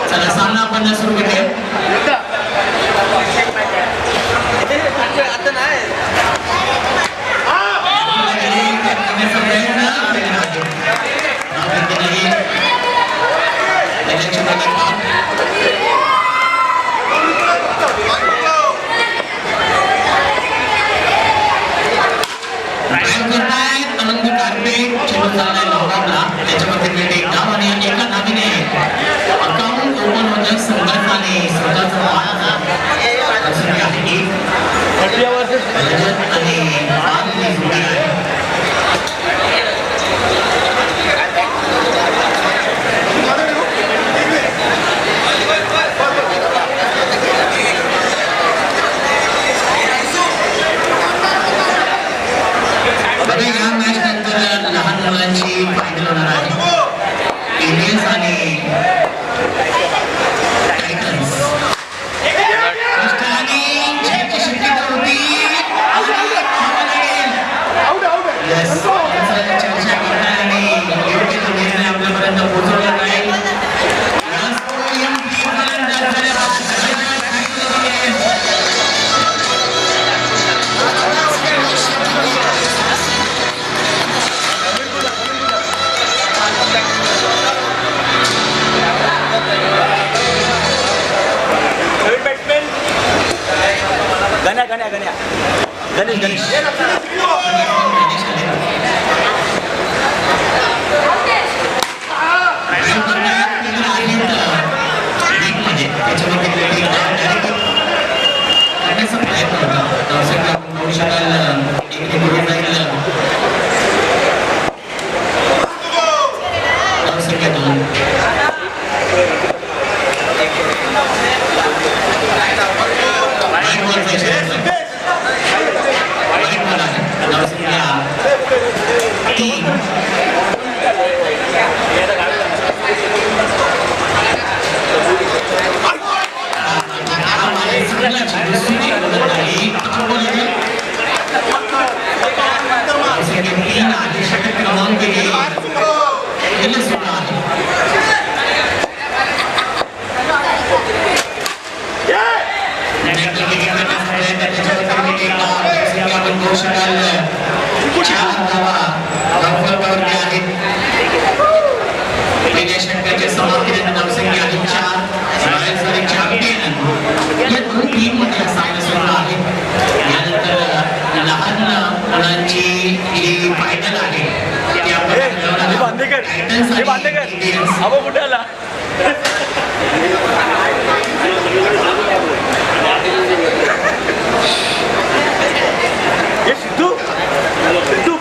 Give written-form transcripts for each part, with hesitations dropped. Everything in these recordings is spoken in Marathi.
चला सामना आपण सुरू करूया. त्याच्यामध्ये एका नावीने अकाउंट ओपन होतं संघटनाने स्वतःचा या मॅच नंतर लहान मुलांची फायनल होणार आहे. इंडियन्स आणि टायटन्स चर्चा करणार आणि योग्य तो निर्णय आपल्यापर्यंत पोहोचवला जाईल. गणेश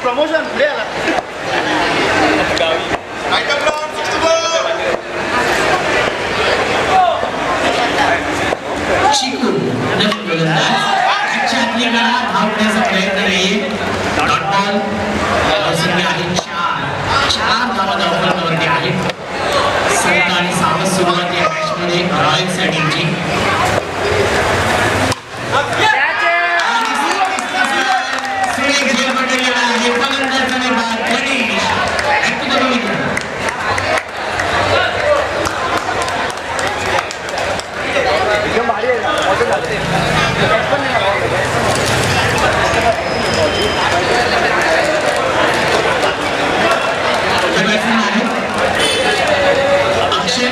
प्रमोशन पुढे आला. चिकू धावण्याचा प्रयत्न नाही. डॉट बॉल आहे. चार धावा धावण्यावरती आहेत. संत आणि सावध सुरुवात या मॅचमध्ये रॉयल टीमची. अक्षय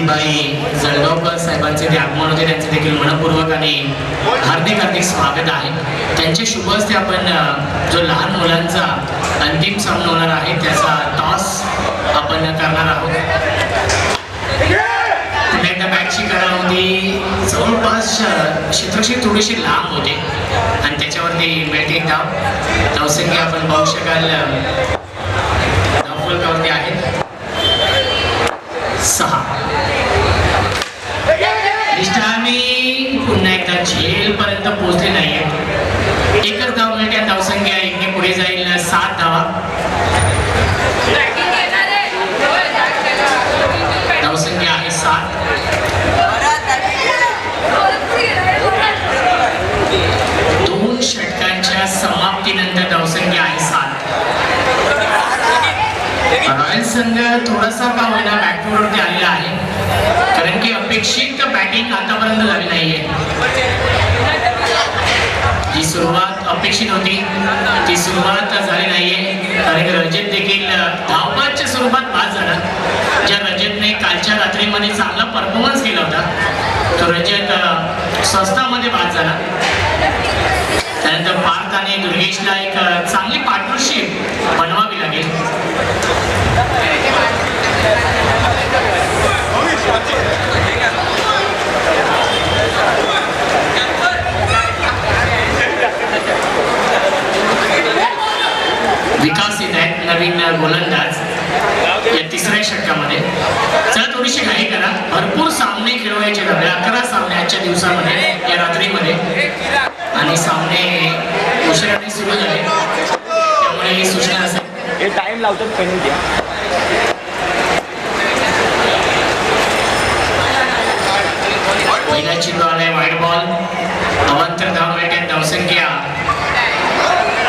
संदीपबाई जळगावकर साहेबांचे ते आगमन होते, त्यांचे देखील मनपूर्वक आणि हार्दिक हार्दिक स्वागत आहे. त्यांच्या शुभ हस्ते आपण जो लहान मुलांचा अंतिम सामना होणार आहे त्याचा टॉस आपण करणार आहोत. पुन्हा एकदा बॅटची करा होती, जवळपास क्षेत्रक्षेत्र थोडीशी लांब होते आणि त्याच्यावरती मिळते एक धावसंख्या आपण पाहू शकाल धावफलकावरती आहेत 6. आम्ही पुन्हा एकदा झेल पर्यंत पोहोचले नाहीये. एकच धाव मिळते, धावसंख्या 1 ने पुढे जाईल 7 धावा. धावसंख्या आहे 7. दोन षटकांच्या समाप्तीनंतर धावसंख्या आहे 7. रॉयल संघ थोडासा का होईना बॅकवरती आलेला आहे, कारण की अपेक्षित बॅटिंग आतापर्यंत झाली नाहीये. जी सुरुवात अपेक्षित होती ती सुरुवात झाली नाहीये, कारण की रजत देखील धावबादच्या स्वरूपात बाद झाला. ज्या रजतने कालच्या रात्रीमध्ये चांगला परफॉर्मन्स केला होता तो रजत स्वस्तामध्ये बाद झाला. त्यानंतर पार्थ आणि दुर्गेशला एक चांगली पार्टनरशिप बनवावी लागेल. विकास येत आहेत नवीन गोलंदाज या तिसऱ्या षटकामध्ये. चला थोडीशी घाई करा, भरपूर सामने खेळवायचे आहेत. 11 सामने आजच्या दिवसामध्ये या रात्रीमध्ये आणि सामने उशिराने सुरू झाले, त्यामुळे ही सूचना असेल टाइम लावतात पेनल्टी. पहिला चेंडू आलाय वाईड बॉल. अवांतर धाव मिळते, धावसंख्या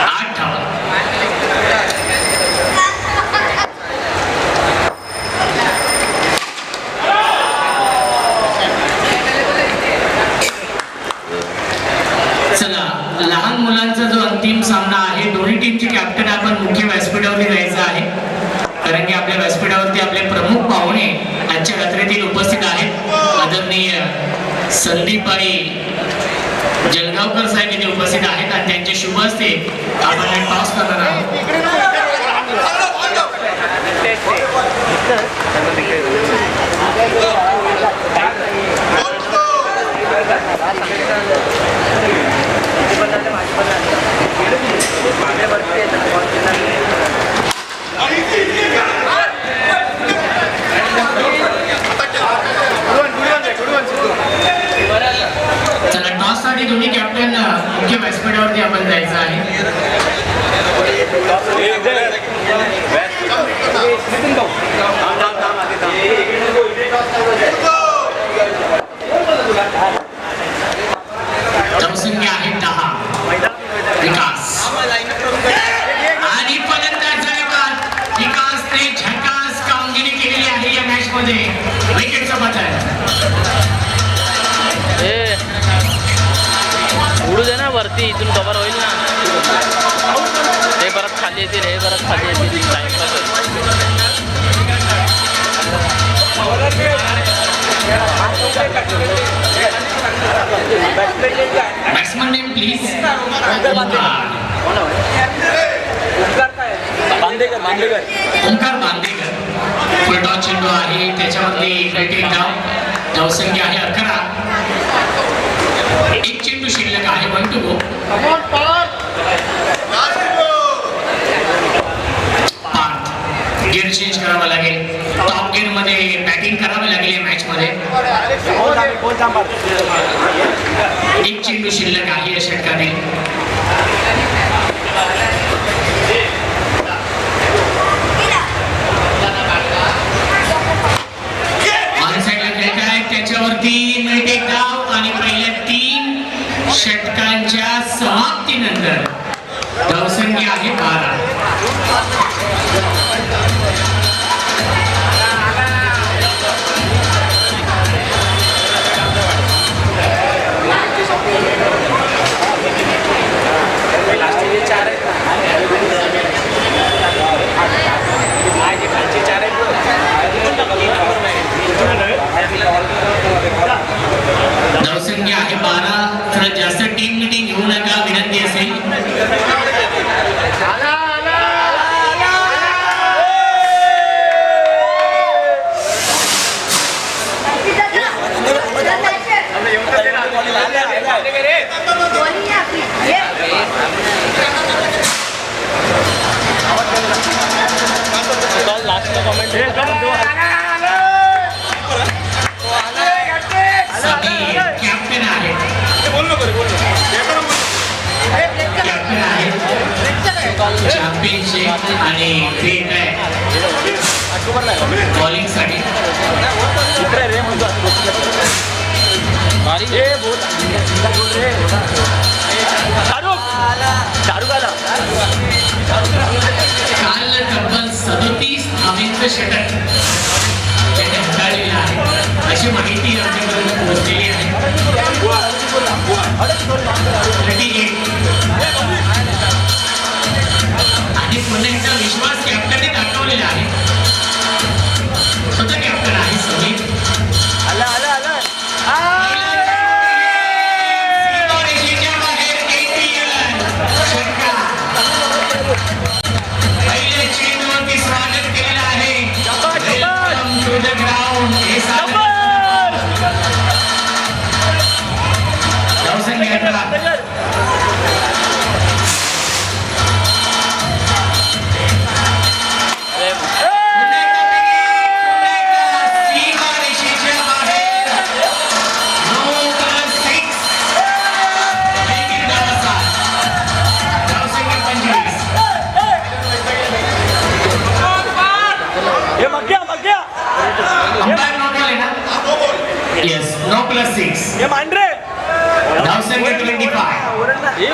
8 धावा. चला लहान मुलांचा जो अंतिम सामना आहे, दोन्ही टीमचे कॅप्टन आपण मुख्य व्यासपीठावरती जायचं आहे, कारण की आपल्या व्यासपीठावरती आपले प्रमुख पाहुणे आजच्या रात्रीतील उपस्थित आहेत. आदरणीय संदीपबाई जळगावकर साहेब इथे उपस्थित आहेत आणि त्यांचे शुभ हस्ते आपण टॉस करणार आहोत. चला टॉस साठी दोन्ही कॅप्टन मुख्य व्यासपीठावरती आपण जायचं आहे. धावसंख्या आहे 10. विकास आणि फलंदाज विकासने झकास कामगिरी केलेली आहे या मॅच मध्ये. विकेटचं पतन उडू दे ना वरती, इथून कव्हर होईल ना. हे परत खाली येतील, हे परत खाली येतील. Batsman name please. Omkar Bandekar. Full toss चेंडू आहे, त्याच्यावरती बैटिंग धाव. धावसंख्या आहे 11. एक चेंडू शिल्लक आहे. 1 to go. गिअर चेंज करावा लागेल, टॉप गिअर मध्ये बॅटिंग करावी लागेल या मॅच मध्ये. एक चेंडू शिल्लक आहे या षटकातील. त्याच्यावरती मिळते धाव आणि पहिल्या 3 षटकांच्या समाप्तीनंतर धावसंख्या आहे 12. चॅम्पियनशिप आणि क्रिकेट आहे बॉलिंग साठी काल तब्बल 37 धावांचं षटक त्याने हाताळलेलं आहे अशी माहिती आमच्यापर्यंत पोहोचलेली आहे 38 आणि पुन्हा एकदा विश्वास कॅप्टनने दाखवलेला आहे स्वतः कॅप्टन आहे समीर पहिल्या चेंडूवरती स्वागत केलेलं आहे वेलकम टू द ग्राउंड हे Yes, no plus 6. ये मांडरे धावसंख्या 25.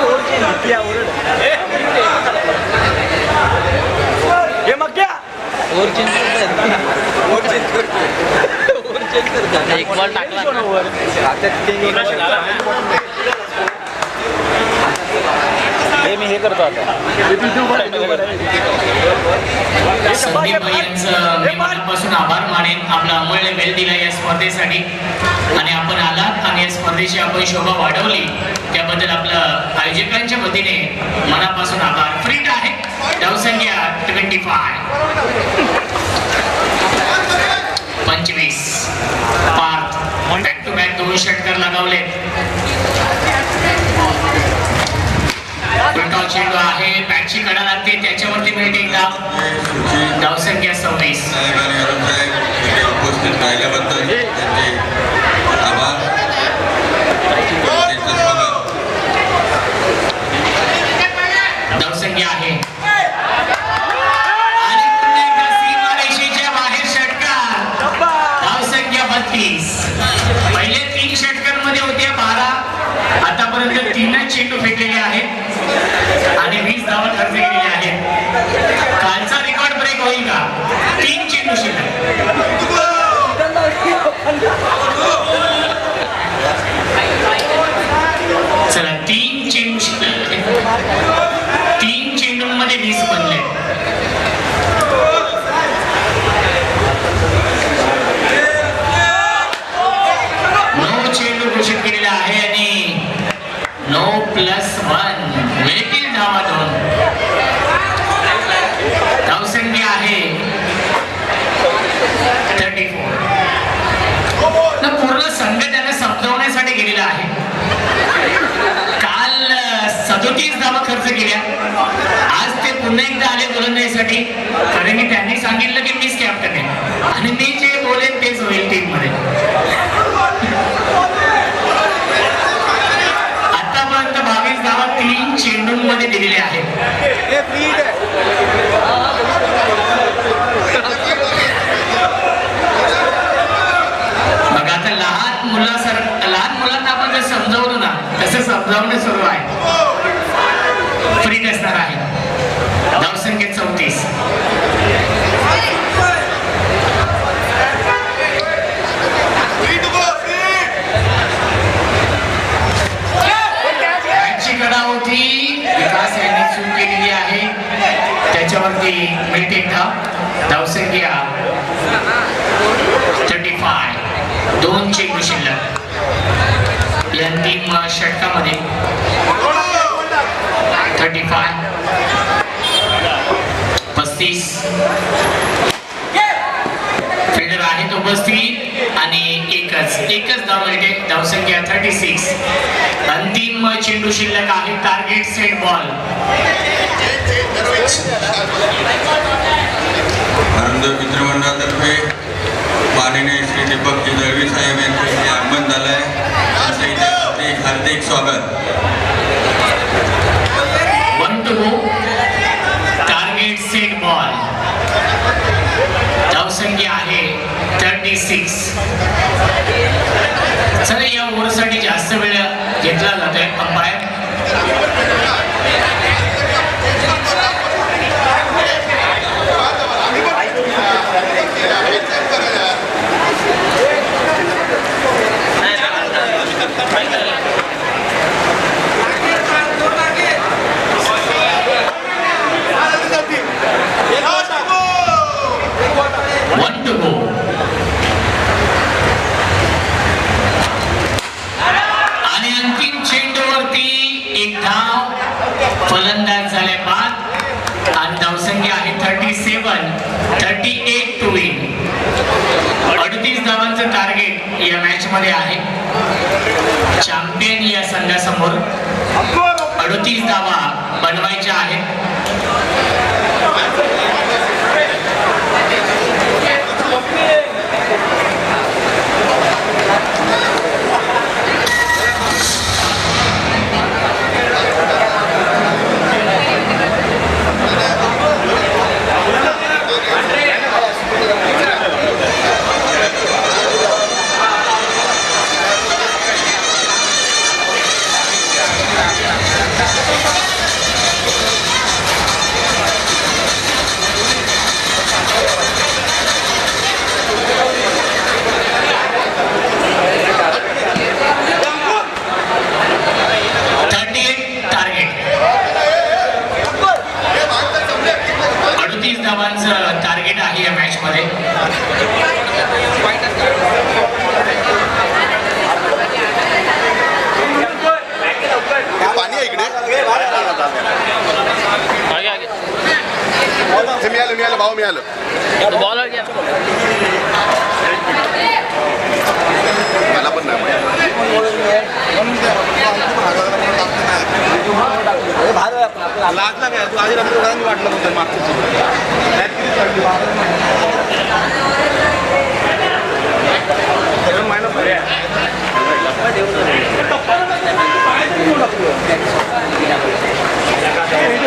ये मग क्या एक बॉल टाकला मी हे करतो आता संदीप यांचं मी मनापासून आभार मानेन आपला अमूल्य वेळ दिला या स्पर्धेसाठी आणि आपण आलात आणि या स्पर्धेची आपण शोभा वाढवली त्याबद्दल आपलं आयोजकांच्या वतीने मनापासून आभार फ्रीट आहे धावसंख्या 25 पार्थ बॅक टू बॅक 2 षटकार लगावले उलटा चेंडू आहे बॅटची कडा लागते त्याच्यावरती मिळते एकदा धावसंख्या 26 उपस्थित राहिल्याबद्दल त्यांचे आभार धावसंख्या आहे आणि पुन्हा एकदा सीमारेषेच्या बाहेर षटकार धावसंख्या 32 पहिले 3 षटकांमध्ये होत्या 12 आतापर्यंत 3च चेंडू फेकलेले आहेत आणि 20 धावा खर्च केलेल्या आहेत कालचा रेकॉर्ड ब्रेक होईल का 3 चेंडू शिल्लक चला 3 चेंडू शिल्लक 3 चेंडूंमध्ये 20 बनले चेंडू घोषित केलेला आहे आणि 9+1 मिळतील धावा 2 धावसंख्या आहे 34 पूर्ण संघ त्यांना समजावण्यासाठी गेलेला आहे काल 37 धावा खर्च केल्या आज ते पुन्हा एकदा आले गोलंदाजीसाठी कारण की त्यांनी सांगितलं की मीच कॅप्टन आहे आणि मी जे बोलेन तेच होईल टीम मध्ये आतापर्यंत 22 धावा 3 चेंडूंमध्ये दिलेल्या आहेत बघा आता लहान मुलांना आपण जर समजावलं ना तसं समजावणं सुरू आहे फ्री असणार आहे धावसंख्या 34 कडा होती विकास यांनी चूक केलेली आहे त्याच्यावरती मिळते धावसंख्या 35 2 चेंडू शिल्लक या 3 षटकामध्ये 35 फिल्डर आहेत उपस्थित आणि एकच धाव मिळते धावसंख्या 36 अंतिम चेंडू शिल्लक आहे टार्गेट सेट बॉल आनंद मित्रमंडळातर्फे माननीय श्री दीपकजी दळवी साहेब यांचे आगमन झालंय त्यांचं इथे हार्दिक स्वागत 1 to go गोलंदाज झाले बाद आणि धावसंख्या आहे 38 टू विन. 38 धावांचं टार्गेट या मॅच मध्ये आहे. चॅम्पियन या संघासमोर 38 धावा बनवायच्या आहेत. टार्गेट आहे या मॅच मध्ये. पाणी आहे इकडे. मिळालं भाऊ मिळालं. बॉलर घ्या मला पण नाही लाजला काय तू आधी रात्री वाटलं होतं मागचं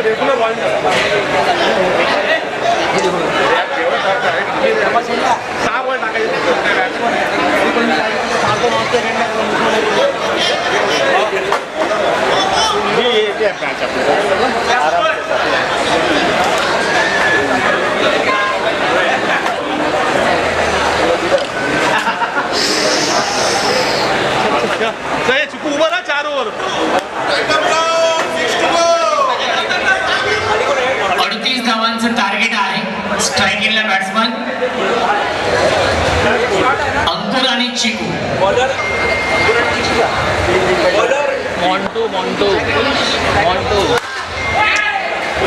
रेग्युलर बॉल सहा बॉल चुकू उभं राहा 4 ओव्हर. 38 धावांचं टार्गेट आहे. स्ट्रायकिंगला बॅट्समन अंकुर आणि चिकू. मॉन्टू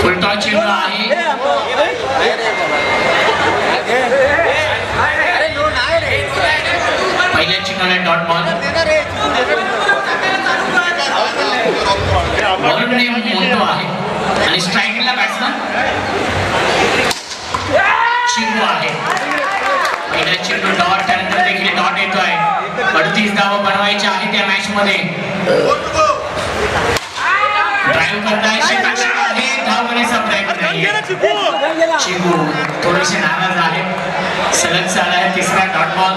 फुलटॉस चेंडू आहे. पहिल्या चेंडूला dot ball. Bowler name Monto आहे आणि स्ट्रायकिंगला बॅट्समन चिकू आहे. पहिला चेंडू डॉट, त्यानंतर देखील डॉट येतोय. 38 धावा बनवायच्या आहेत त्या मॅच मध्ये. ड्राईव्ह करताय आहे, धाव घेण्याचा प्रयत्न नाहीये. चिकू थोडेसे नाराज आहे. सलग चाल आहे तिसरा डॉट बॉल.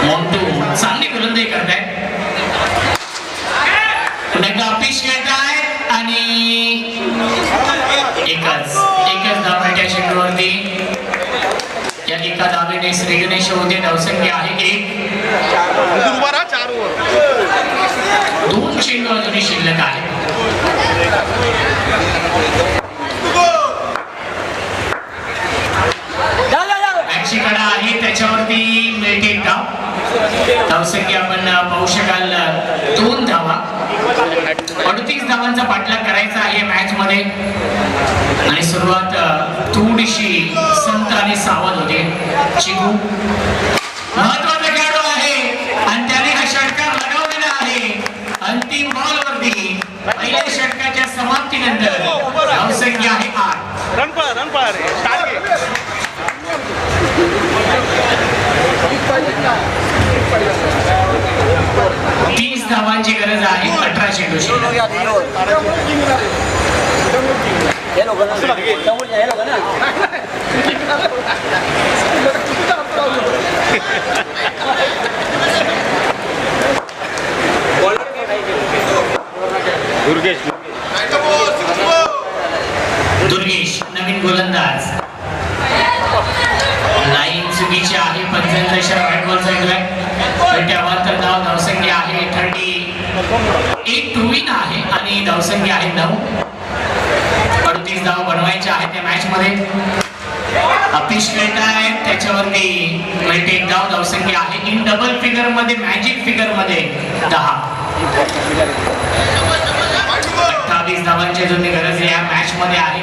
मोंटू चांगली गोलंदाजी करताय. पुन्हा एकदा अपेश खेळताय आणि एकच धाव त्या चेंडूवरती. या एका धावेने श्री गणेश होते. धावसंख्या आहे 1. 2 चेंडू अजूनही शिल्लक आहे. बॅटची कडा आहे, त्याच्यावरती मिळते धाव. धावसंख्या आपण पाहू शकाल 2 धावा. 38 धावांचा पाठलाग करायचा आहे मॅच मध्ये आणि सुरुवात थोडीशी संत आणि सावध होते. चिकू महत्वाचा खेळाडू आहे आणि त्याने हा षटकार लगावलेला आहे. अंतिम बॉल वरती पहिल्या षटकाच्या समाप्तीनंतर धावसंख्या आहे 8. रन पळा रे. 30 धावांची गरज आहे. 18 चेंडू शिल्लक. दुर्गेश नवीन गोलंदाज. लाईन चुकीची आहे. 55 व्हाईट बॉल जाईल. त्यावर धावसंख्या आहे 38 टू विन आहे आणि धावसंख्या आहे 9. 38 धाव बनवायच्या आहेत त्या मॅच मध्ये. अपेश खेळतायत, त्याच्यावरती मिळते एक धाव. धावसंख्या आहे इन डबल फिगर मध्ये, मॅजिक फिगर मध्ये 10. 28 22 धावांची अजून गरज या मॅच मध्ये आहे.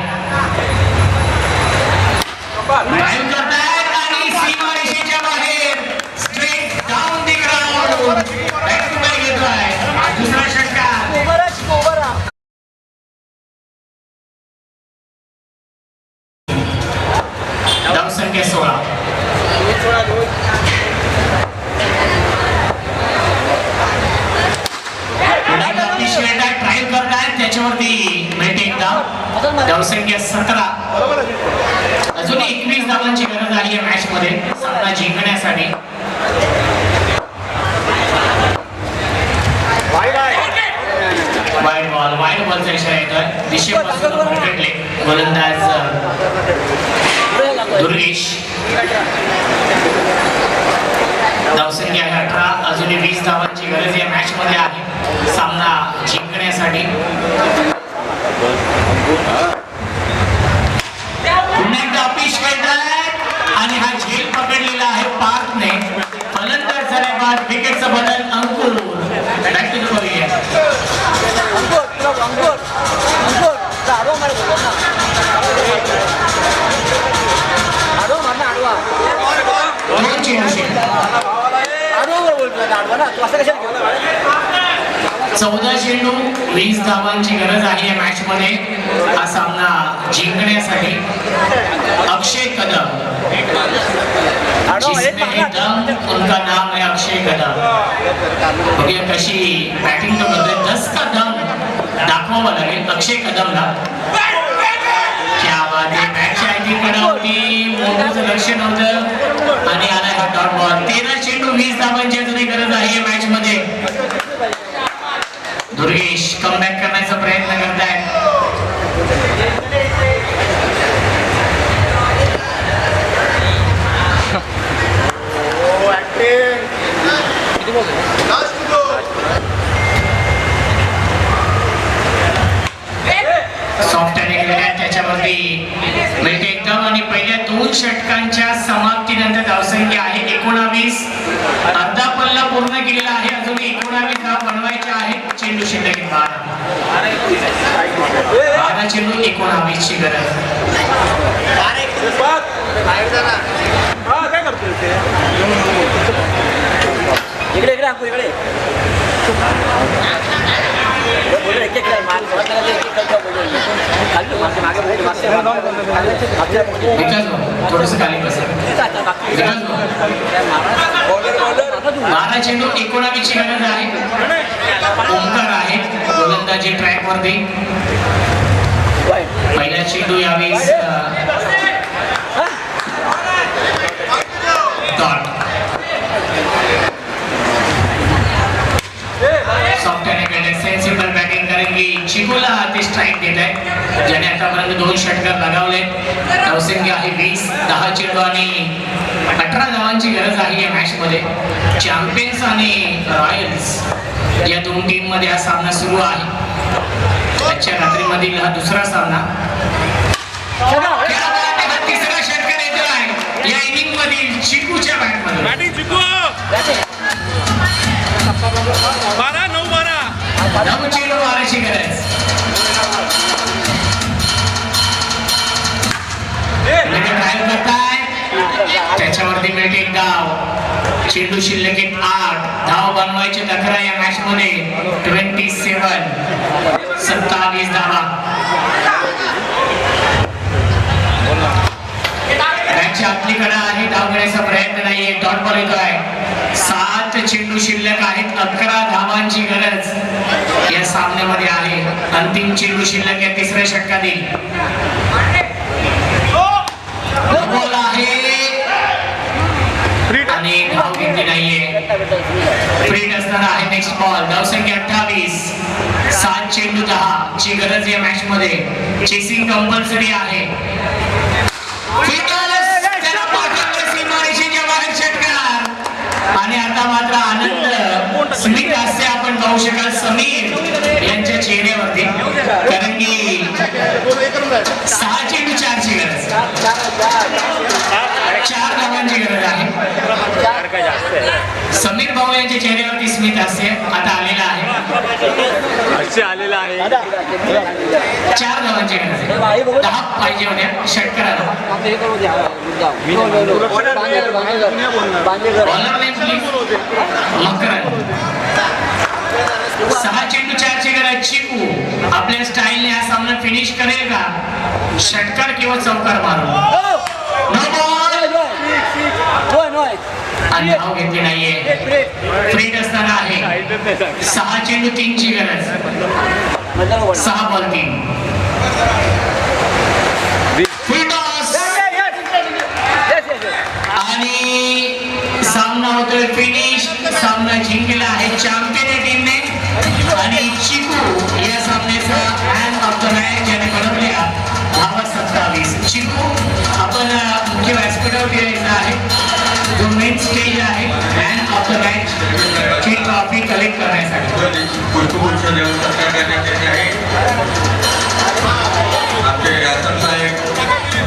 ड्राइव्ह करतायत आणि सीमारेषेच्या बाहेर straight down the ground back to back येतोय दुसरा षटकार. धावसंख्या 16. ड्राइव्ह करतायत त्याच्यावरती मिळते एक धाव. धावसंख्या 17. अजून 21 धावांची गरज आहे या मॅच मध्ये सामना जिंकण्यासाठी. वाईड बॉलचा इशारा येतोय दिशेपासून पकडले गोलंदाज दुर्गेश. धावसंख्या 18. अजून 20 धावांची गरज या मॅच मध्ये आहे सामना जिंकण्यासाठी. पुन्हा एकदा अपीश खेळतायत आणि हा झेल पकडलेला आहे पार्कने. फलंदाज झाल्याबाद विकेटचं बदल अंकुर बॅक टू द पवेलियन. दोन चेंडू 14 चेंडू 20 धावांची गरज आहे या मॅच मध्ये हा सामना जिंकण्यासाठी. अक्षय कदम जिसमें दम उनका नाम है अक्षय कदम. बघूया कशी बॅटिंग तो करतोय. 10 का दम दाखवावं लागेल अक्षय कदमला. क्या बात आहे. मॅच आधी कडा होती मोठं लक्ष नव्हतं आणि आला हा डॉट बॉल. 13 चेंडू 20 धावांची अजूनही गरज आहे या मॅच मध्ये. दुर्गेश कमबॅक करण्याचा प्रयत्न करतायत. सॉफ्ट आणि त्याच्यावरती मिळते एकदम आणि पहिल्या 2 षटकांच्या समाप्तीनंतर धावसंख्या आहे 19. अर्धा पल्ला पूर्ण केलेला आहे. अजून 19 धाव बनवायच्या आहेत. चेंडू शिल्लक 12 चेंडू 19 ची गरज. इकडे इकडे अंकुर इकडे थोडस खाली बसा. 12 चेंडू 19 ची गरज आहे. ओंकार आहे गोलंदाजी ट्रॅक वरती. पहिला चेंडू यावेळेस डॉट. सॉफ्ट आणि सेन्सिबल बॅटिंग कारण की चिकोला ते स्ट्राईक देत आहे ज्याने आतापर्यंत 2 षटकार लगावले. धावसंख्या आहे 20. 10 चेंडू आणि 18 धावांची गरज आहे या मॅच मध्ये. चॅम्पियन्स आणि रॉयल्स या 2 टीम मध्ये हा सामना सुरू आहे. आजच्या रात्रीमधील हा दुसरा सामना. तिसरा षटकार येतो आहे या इनिंग मधील चिकूच्या बॅट मध्ये. 9 चेंडू 12 ची गरज. ड्राइव्ह करताय त्याच्यावरती मिळते एक धाव. चेंडू शिल्लक 8. धाव बनवायचे 11 या मॅच मध्ये. 27 धावा. मॅचच्या आतली कडा आहे. धाव घेण्याचा प्रयत्न नाहीये. डॉट बॉल येतोय. 7 चेंडू शिल्लक आहेत. 11 धावांची गरज या सामन्यामध्ये आहे. अंतिम चेंडू शिल्लक या तिसऱ्या षटकातील. बॉल आहे आणि धाव घेतली नाहीये. फ्रीड असताना आहे नेक्स्ट बॉल. धावसंख्या 28. 7 चेंडू 10 ची गरज या मॅच मध्ये. चेसिंग कंपल्सरी आहे. आणि आता मात्र आनंद स्मित हास्य आपण पाहू शकाल समीर यांच्या चेहऱ्यावरती कारण की 6 चेंडू 4 ची गरज. 4 धावांची गरज आहे. काय जास्त आहे समीर भाऊ यांच्या चेहऱ्यावरती स्मित हास्य आता आलेला आहे. असे आलेला आहे 4 धावांची गरज आहे. 10 पाहिजे होत्या षटकाराला. Bowler name please Makaran. 6 चेंडू 4 ची गरज. चिकू आपल्या स्टाईलने हा सामना फिनिश करेल का? षटकार किंवा चौकार मारून नो बॉल आणि धाव घेतली नाहीये. फ्री असताना आहे. 6 चेंडू 3 ची गरज. 6 बॉल 3. फुल टॉस आणि सामना होतोय फिनिश. सामना जिंकलेला आहे चॅम्पियन या टीमने आणि चिकू या सामन्याचा मॅन ऑफ द मॅच याने बनवल्या धावा 27. चिकू आपण मुख्य व्यासपीठावर यायचा आहे. जो मेन स्टेज आहे मॅन ऑफ द मॅच ची ट्रॉफी कलेक्ट करण्यासाठी पुष्पगुच्छ देऊन सत्कार करण्यात येत आहे.